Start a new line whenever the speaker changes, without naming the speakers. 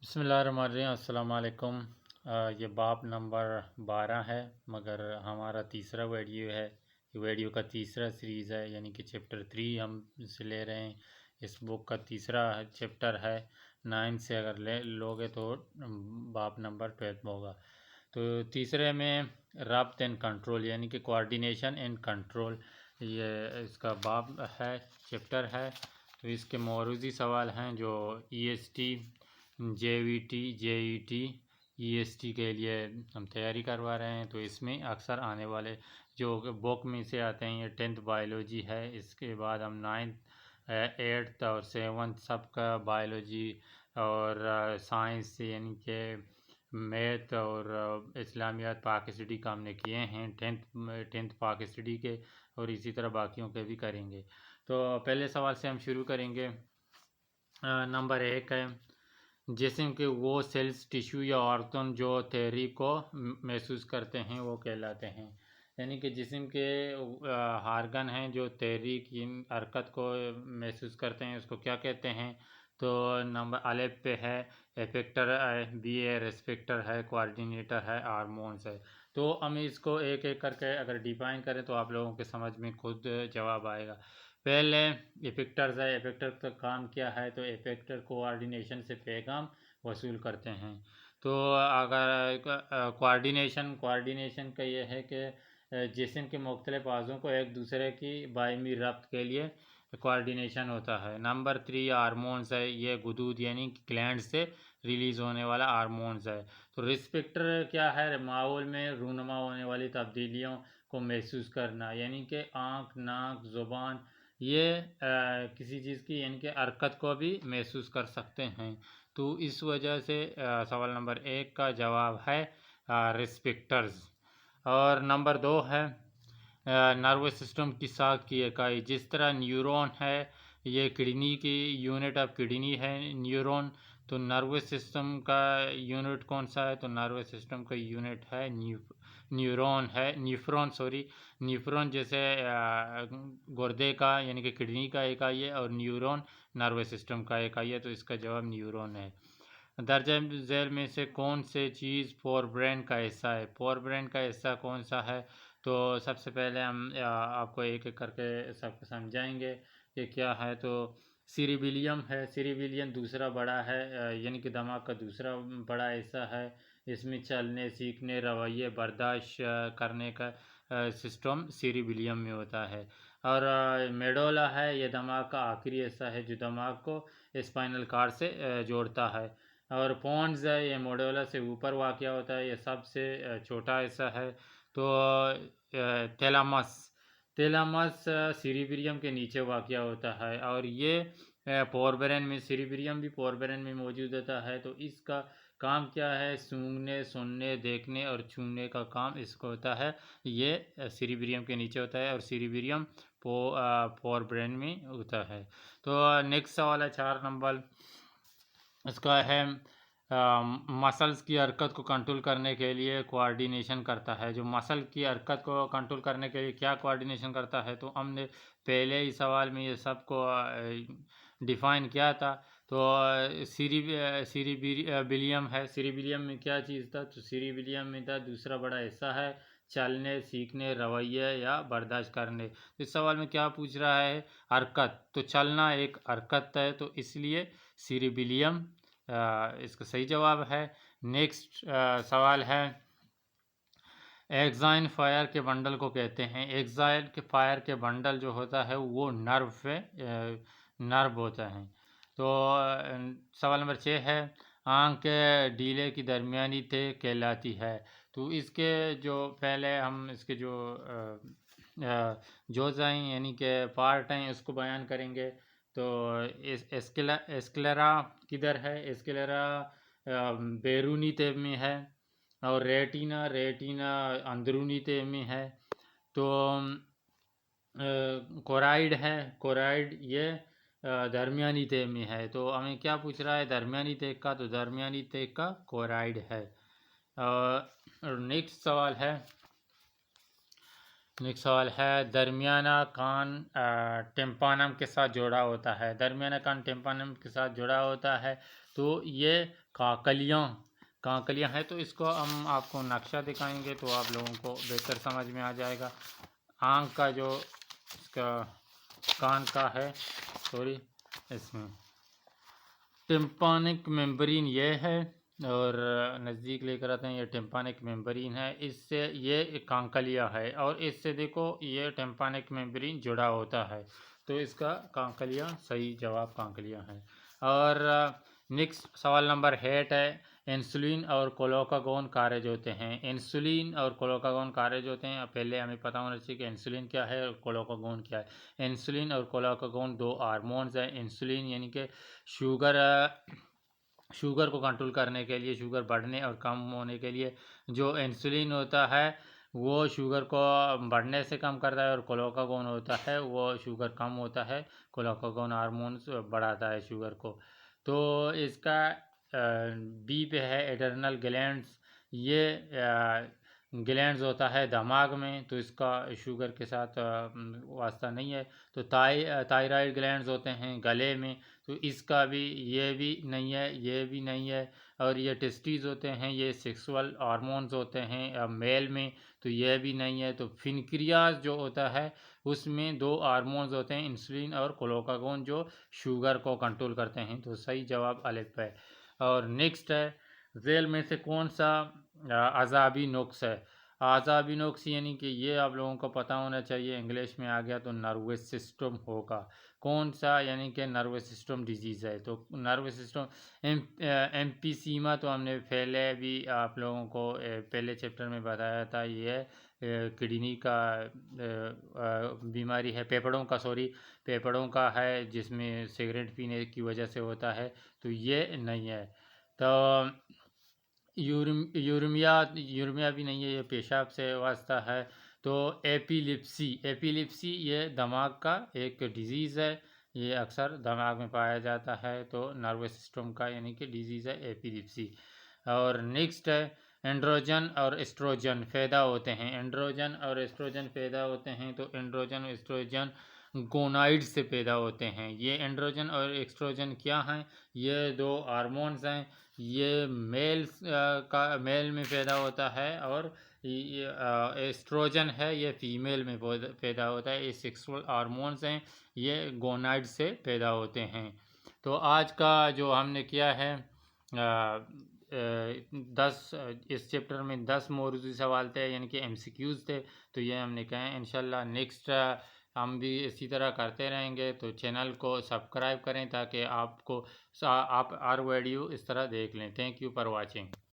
बिस्मिल्लाहिर्रहमानिर्रहीम। अस्सलाम वालेकुम। ये बाब नंबर 12 है, मगर हमारा तीसरा वीडियो है। ये वीडियो का तीसरा सीरीज़ है, यानी कि चैप्टर 3 हम इसे ले रहे हैं। इस बुक का तीसरा चैप्टर है। 9 से अगर लोगे तो बाब नंबर 12 होगा। तो तीसरे में रब्त एंड कंट्रोल, यानी कि कोऑर्डिनेशन एंड कंट्रोल, ये इसका बाब है, चैप्टर है। तो इसके मौरूज़ी सवाल हैं जो EST, JVT, JET, EST के लिए हम तैयारी करवा रहे हैं। तो इसमें अक्सर आने वाले जो बुक में से आते हैं, ये 10th बायोलॉजी है। इसके बाद हम 9th 8th और 7th सबका बायोलॉजी और साइंस यानी कि मैथ और इस्लामियात पाक स्टडी का हमने किए हैं। 10th पाक स्टडी के और इसी तरह बाकियों के भी करेंगे। तो पहले सवाल से हम शुरू करेंगे। नंबर 1 है, जिस्म के वो सेल्स, टिश्यू या ऑर्गन जो तहरीक को महसूस करते हैं वो कहलाते हैं। यानी कि जिस्म के हार्गन हैं जो तहरीक इन हरकत को महसूस करते हैं, उसको क्या कहते हैं? तो नंबर अलेफ पे है इफेक्टर है, बी है रेस्पेक्टर है, कोऑर्डिनेटर है, हार्मोन्स है। तो हम इसको एक एक करके अगर डिफाइन करें तो आप लोगों के समझ में खुद जवाब आएगा। पहले इफेक्टर्स है। इफेक्टर का काम क्या है? तो इफेक्टर कोऑर्डिनेशन से पैगाम वसूल करते हैं। तो अगर कोऑर्डिनेशन का ये है कि जिस्म के मुख्तलिफ अज़ों को एक दूसरे की बायमी रब्त के लिए कोऑर्डिनेशन होता है। नंबर 3 हार्मोन्स है। ये गुदूद यानी ग्लैंड से रिलीज़ होने वाला हार्मोन्स है। तो रिस्पेक्टर क्या है? माहौल में रूनुमा होने वाली तब्दीलियों को महसूस करना, यानी कि आँख, नाक, ज़ुबान, ये किसी चीज़ की यानी कि हरकत को भी महसूस कर सकते हैं। तो इस वजह से सवाल नंबर 1 का जवाब है रिस्पेक्टर्स। और नंबर 2 है नर्वस सिस्टम की साख की इकाई। जिस तरह न्यूरॉन है, ये किडनी की यूनिट ऑफ किडनी है न्यूरॉन। तो नर्वस सिस्टम का यूनिट कौन सा है? तो नर्वस सिस्टम का यूनिट है न्यूरॉन है, न्यूफ्रॉन सॉरी। न्यूफ्रॉन जैसे गुर्दे का यानी कि किडनी का इकाई है, और न्यूरॉन नर्वस सिस्टम का इकाई है। तो इसका जवाब न्यूरॉन है। दर्ज झैल में से कौन से चीज़ फोर ब्रेन का हिस्सा है? फोर ब्रेन का हिस्सा कौन सा है? तो सबसे पहले हम आपको एक एक करके सबको समझाएंगे कि क्या है। तो सीरिबिलियम है। सीरिबिलियम दूसरा बड़ा है, यानी कि दिमाग का दूसरा बड़ा हिस्सा है। इसमें चलने, सीखने, रवैये बर्दाश्त करने का सिस्टम सीरिबिलियम में होता है। और मेडोला है, ये दिमाग का आखिरी हिस्सा है जो दिमाग को स्पाइनल कार्ड से जोड़ता है। और पोन्स है, ये मोडोला से ऊपर वाक़या होता है, ये सबसे छोटा हिस्सा है। तो थैलामस थैलामस सीरिबिलियम के नीचे वाक़या होता है, और ये फोरब्रेन में, सीरिबिलियम भी फोरब्रेन में मौजूद होता है। तो इसका काम क्या है? सूंघने, सुनने, देखने और छूने का काम इसको होता है। ये सीरिबिलियम के नीचे होता है, और सीरिबिलियम फोरब्रेन में होता है। तो नेक्स्ट सवाल है 4 नंबर। इसका है मसल्स की हरकत को कंट्रोल करने के लिए कोऑर्डिनेशन करता है। जो मसल की हरकत को कंट्रोल करने के लिए क्या कोऑर्डिनेशन करता है? तो हमने पहले ही सवाल में ये सबको डिफ़ाइन किया था। तो सीरिबिलियम है। सीरिबिलियम में क्या चीज़ था? तो सीरिबिलियम में था दूसरा बड़ा हिस्सा है चलने, सीखने, रवैये या बर्दाश्त करने। इस सवाल में क्या पूछ रहा है? हरकत। तो चलना एक हरकत है, तो इसलिए सीरिबिलियम इसका सही जवाब है। नेक्स्ट सवाल है, एक्साइन फायर के बंडल को कहते हैं। एक्साइन के फायर के बंडल जो होता है वो नर्व पे नर्व होता है। तो सवाल नंबर 6 है, आंख के डीले की दरमियानी तय कहलाती है। तो इसके जो पहले हम इसके जो जोज़ हैं यानी कि पार्ट हैं उसको बयान करेंगे। तो एस्क्लेरा किधर है? एस्क्लेरा बैरूनी तय में है, और रेटिना अंदरूनी तय में है। तो कोराइड है, कोराइड ये दरमियानी तय में है। तो हमें क्या पूछ रहा है दरमियानी तय का? तो दरमियानी तय का कोराइड है। नेक्स्ट सवाल है दरमियाना कान टिम्पानम के साथ जुड़ा होता है। दरमियाना कान टिम्पानम के साथ जुड़ा होता है। तो ये काकलियाँ काकलियाँ हैं। तो इसको हम आपको नक्शा दिखाएंगे तो आप लोगों को बेहतर समझ में आ जाएगा। आँख का जो इसका कान का है, सॉरी, इसमें टिम्पानिक मेम्ब्रेन ये है, और नज़दीक लेकर आते हैं, ये टिम्पानिक मेम्ब्रेन है। इससे ये कांकलिया है, और इससे देखो ये टिम्पानिक मेम्ब्रेन जुड़ा होता है, तो इसका कांकलिया सही जवाब कांकलिया है। और नेक्स्ट सवाल नंबर 8 है, इंसुलिन और कोलोकागोन कारज होते हैं। इंसुलिन और कोलोकागोन कारज होते हैं। पहले हमें पता होना चाहिए कि इंसुलिन क्या है और कोलोकागोन क्या है। इंसुलिन और कोलोकागोन दो हार्मोन्स हैं। इंसुलिन यानी कि शुगर शुगर को कंट्रोल करने के लिए, शुगर बढ़ने और कम होने के लिए जो इंसुलिन होता है वो शुगर को बढ़ने से कम करता है, और कोलोकागोन होता है वो शुगर कम होता है, कोलोकागोन हार्मोन्स बढ़ाता है शुगर को। तो इसका बी पे है एडर्नल ग्लैंड्स। ये ग्लैंड्स होता है दिमाग में, तो इसका शुगर के साथ वास्ता नहीं है। तो थायराइड ग्लैंड्स होते हैं गले में, तो इसका भी, ये भी नहीं है, ये भी नहीं है। और ये टेस्टीज होते हैं, ये सेक्सुअल हार्मोन्स होते हैं मेल में, तो ये भी नहीं है। तो फिनक्रियाज जो होता है उसमें दो हार्मोन्स होते हैं, इंसुलिन और कोलोकागोन, जो शुगर को कंट्रोल करते हैं। तो सही जवाब अलिफ है। और नेक्स्ट है, जेल में से कौन सा अजाबी नुक्स है। अजाबी नुक्स यानी कि ये आप लोगों को पता होना चाहिए, इंग्लिश में आ गया तो नर्वस सिस्टम होगा। कौन सा, यानी कि नर्वस सिस्टम डिजीज़ है। तो नर्वस सिस्टम एम्फीसीमा तो हमने पहले भी आप लोगों को पहले चैप्टर में बताया था। ये किडनी का बीमारी है, फेफड़ों का, सॉरी, फेफड़ों का है, जिसमें सिगरेट पीने की वजह से होता है, तो ये नहीं है। तो यूरमिया भी नहीं है, ये पेशाब से वास्ता है। तो एपिलिप्सी ये दिमाग का एक डिजीज़ है, ये अक्सर दिमाग में पाया जाता है। तो नर्वस सिस्टम का यानी कि डिजीज़ है एपिलिप्सी। और नेक्स्ट है, एंड्रोजन और एस्ट्रोजन पैदा होते हैं। एंड्रोजन और एस्ट्रोजन पैदा होते हैं, तो एंड्रोजन और एस्ट्रोजन गोनाइड से पैदा होते हैं। ये एंड्रोजन और एस्ट्रोजन क्या हैं? ये दो हार्मोन्स हैं। ये मेल में पैदा होता है, और एस्ट्रोजन है ये फीमेल में पैदा होता है। ये सेक्सुअल हार्मोन्स हैं, ये गोनाइड से पैदा होते हैं। तो आज का जो हमने किया है 10, इस चैप्टर में 10 मौजूदी सवाल थे, यानी कि एमसीक्यूज़ थे। तो ये हमने कहे इंशाल्लाह नेक्स्ट हम भी इसी तरह करते रहेंगे। तो चैनल को सब्सक्राइब करें ताकि आपको आप हर वीडियो इस तरह देख लें। Thank you for watching.